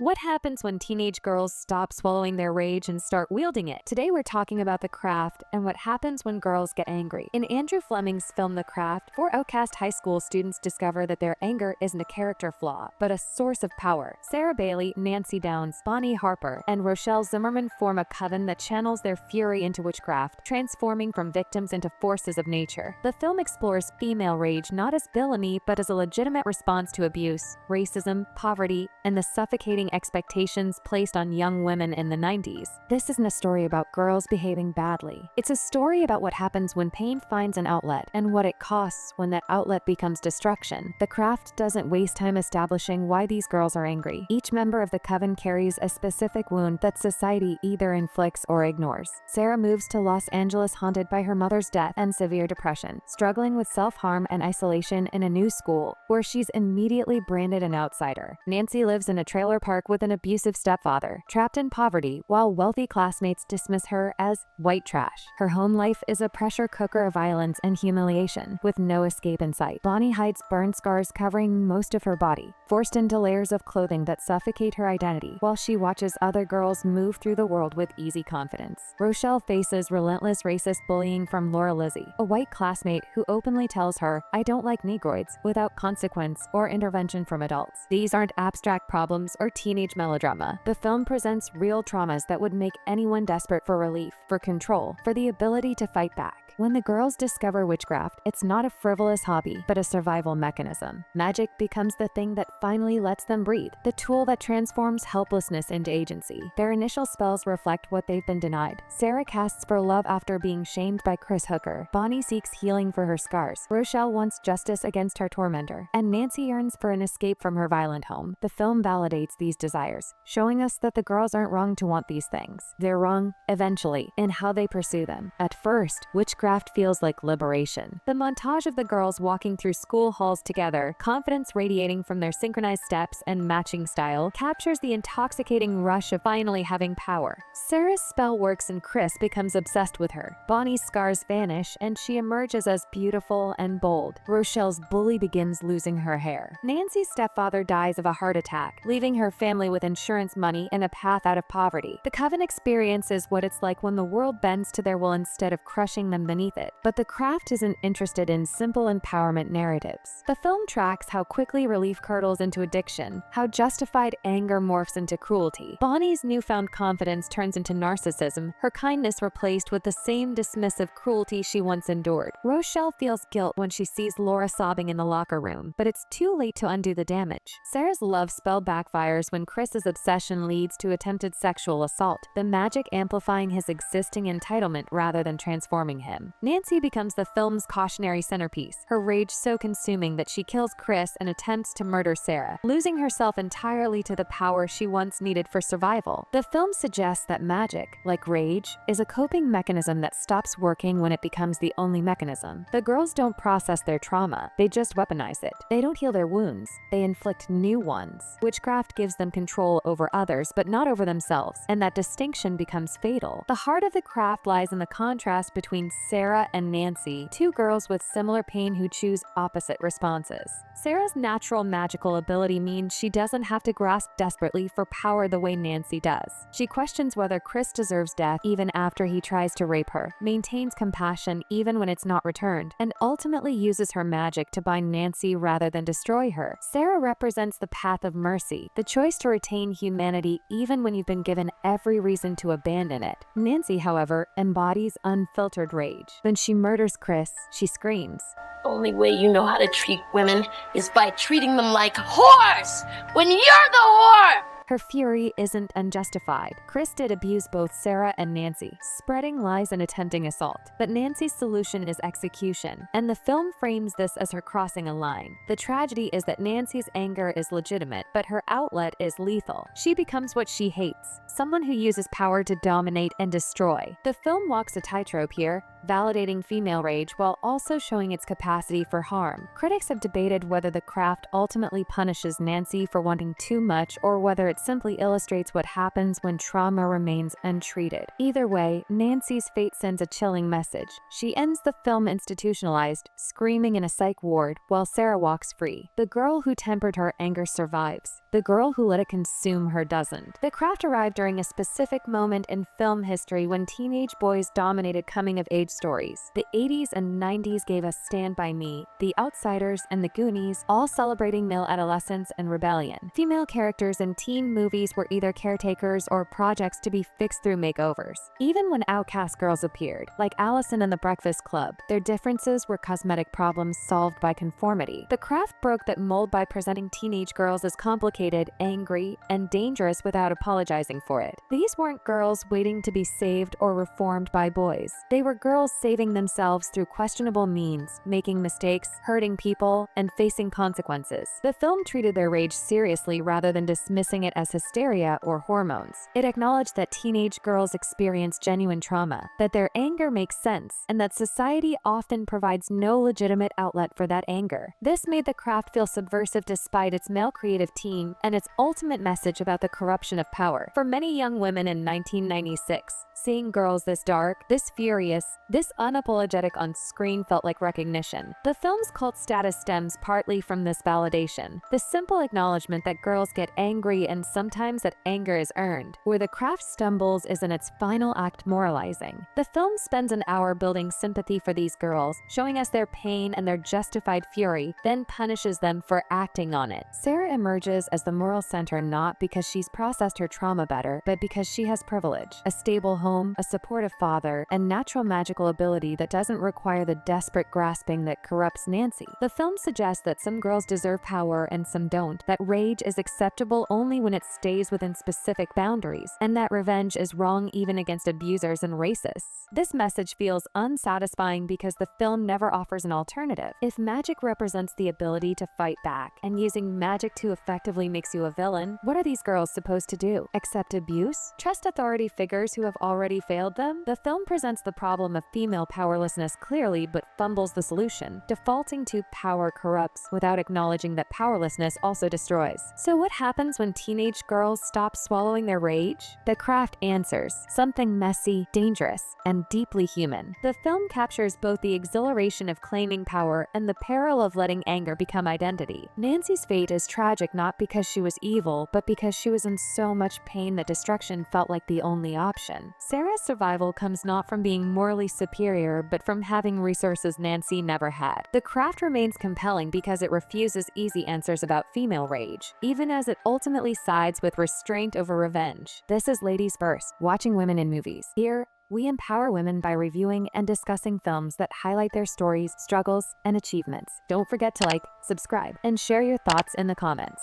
What happens when teenage girls stop swallowing their rage and start wielding it? Today we're talking about The Craft and what happens when girls get angry. In Andrew Fleming's film The Craft, four outcast high school students discover that their anger isn't a character flaw, but a source of power. Sarah Bailey, Nancy Downs, Bonnie Harper, and Rochelle Zimmerman form a coven that channels their fury into witchcraft, transforming from victims into forces of nature. The film explores female rage not as villainy, but as a legitimate response to abuse, racism, poverty, and the suffocating expectations placed on young women in the 90s. This isn't a story about girls behaving badly. It's a story about what happens when pain finds an outlet and what it costs when that outlet becomes destruction. The Craft doesn't waste time establishing why these girls are angry. Each member of the coven carries a specific wound that society either inflicts or ignores. Sarah moves to Los Angeles haunted by her mother's death and severe depression, struggling with self-harm and isolation in a new school, where she's immediately branded an outsider. Nancy lives in a trailer park with an abusive stepfather, trapped in poverty, while wealthy classmates dismiss her as white trash. Her home life is a pressure cooker of violence and humiliation, with no escape in sight. Bonnie hides burn scars covering most of her body, forced into layers of clothing that suffocate her identity, while she watches other girls move through the world with easy confidence. Rochelle faces relentless racist bullying from Laura Lizzie, a white classmate who openly tells her, "I don't like Negroids," without consequence or intervention from adults. These aren't abstract problems or teenage melodrama. The film presents real traumas that would make anyone desperate for relief, for control, for the ability to fight back. When the girls discover witchcraft, it's not a frivolous hobby, but a survival mechanism. Magic becomes the thing that finally lets them breathe, the tool that transforms helplessness into agency. Their initial spells reflect what they've been denied. Sarah casts for love after being shamed by Chris Hooker. Bonnie seeks healing for her scars. Rochelle wants justice against her tormentor. And Nancy yearns for an escape from her violent home. The film validates these desires, showing us that the girls aren't wrong to want these things. They're wrong, eventually, in how they pursue them. At first, witchcraft feels like liberation. The montage of the girls walking through school halls together, confidence radiating from their synchronized steps and matching style, captures the intoxicating rush of finally having power. Sarah's spell works and Chris becomes obsessed with her. Bonnie's scars vanish and she emerges as beautiful and bold. Rochelle's bully begins losing her hair. Nancy's stepfather dies of a heart attack, leaving her family with insurance money and a path out of poverty. The coven experiences what it's like when the world bends to their will instead of crushing them beneath it. But The Craft isn't interested in simple empowerment narratives. The film tracks how quickly relief curdles into addiction, how justified anger morphs into cruelty. Bonnie's newfound confidence turns into narcissism, her kindness replaced with the same dismissive cruelty she once endured. Rochelle feels guilt when she sees Laura sobbing in the locker room, but it's too late to undo the damage. Sarah's love spell backfires when Chris's obsession leads to attempted sexual assault, the magic amplifying his existing entitlement rather than transforming him. Nancy becomes the film's cautionary centerpiece, her rage so consuming that she kills Chris and attempts to murder Sarah, losing herself entirely to the power she once needed for survival. The film suggests that magic, like rage, is a coping mechanism that stops working when it becomes the only mechanism. The girls don't process their trauma, they just weaponize it. They don't heal their wounds, they inflict new ones. Witchcraft gives them control over others, but not over themselves, and that distinction becomes fatal. The heart of The Craft lies in the contrast between Sarah and Nancy, two girls with similar pain who choose opposite responses. Sarah's natural magical ability means she doesn't have to grasp desperately for power the way Nancy does. She questions whether Chris deserves death even after he tries to rape her, maintains compassion even when it's not returned, and ultimately uses her magic to bind Nancy rather than destroy her. Sarah represents the path of mercy, the choice to retain humanity even when you've been given every reason to abandon it. Nancy, however, embodies unfiltered rage. When she murders Chris, she screams. The only way you know how to treat women is by treating them like whores when you're the whore! Her fury isn't unjustified. Chris did abuse both Sarah and Nancy, spreading lies and attempting assault. But Nancy's solution is execution, and the film frames this as her crossing a line. The tragedy is that Nancy's anger is legitimate, but her outlet is lethal. She becomes what she hates, someone who uses power to dominate and destroy. The film walks a tightrope here, validating female rage while also showing its capacity for harm. Critics have debated whether The Craft ultimately punishes Nancy for wanting too much or whether it simply illustrates what happens when trauma remains untreated. Either way, Nancy's fate sends a chilling message. She ends the film institutionalized, screaming in a psych ward, while Sarah walks free. The girl who tempered her anger survives. The girl who let it consume her doesn't. The Craft arrived during a specific moment in film history when teenage boys dominated coming-of-age stories. The 80s and 90s gave us Stand By Me, The Outsiders, and The Goonies, all celebrating male adolescence and rebellion. Female characters in teen movies were either caretakers or projects to be fixed through makeovers. Even when outcast girls appeared, like Allison in The Breakfast Club, their differences were cosmetic problems solved by conformity. The Craft broke that mold by presenting teenage girls as complicated, angry, and dangerous without apologizing for it. These weren't girls waiting to be saved or reformed by boys. They were girls saving themselves through questionable means, making mistakes, hurting people, and facing consequences. The film treated their rage seriously rather than dismissing it as hysteria or hormones. It acknowledged that teenage girls experience genuine trauma, that their anger makes sense, and that society often provides no legitimate outlet for that anger. This made The Craft feel subversive despite its male creative team and its ultimate message about the corruption of power. For many young women in 1996, seeing girls this dark, this furious, this unapologetic on screen felt like recognition. The film's cult status stems partly from this validation, the simple acknowledgement that girls get angry and sometimes that anger is earned. Where The Craft stumbles is in its final act moralizing. The film spends an hour building sympathy for these girls, showing us their pain and their justified fury, then punishes them for acting on it. Sarah emerges as the moral center not because she's processed her trauma better, but because she has privilege, a stable home, a supportive father, and natural magical ability that doesn't require the desperate grasping that corrupts Nancy. The film suggests that some girls deserve power and some don't, that rage is acceptable only when it stays within specific boundaries, and that revenge is wrong even against abusers and racists. This message feels unsatisfying because the film never offers an alternative. If magic represents the ability to fight back, and using magic too effectively makes you a villain, what are these girls supposed to do? Accept abuse? Trust authority figures who have already failed them? The film presents the problem of female powerlessness clearly but fumbles the solution, defaulting to power corrupts without acknowledging that powerlessness also destroys. So what happens when teenage girls stop swallowing their rage? The Craft answers, something messy, dangerous, and deeply human. The film captures both the exhilaration of claiming power and the peril of letting anger become identity. Nancy's fate is tragic not because she was evil, but because she was in so much pain that destruction felt like the only option. Sarah's survival comes not from being morally superior, but from having resources Nancy never had. The Craft remains compelling because it refuses easy answers about female rage, even as it ultimately sides with restraint over revenge. This is Ladies First, watching women in movies. Here, we empower women by reviewing and discussing films that highlight their stories, struggles, and achievements. Don't forget to like, subscribe, and share your thoughts in the comments.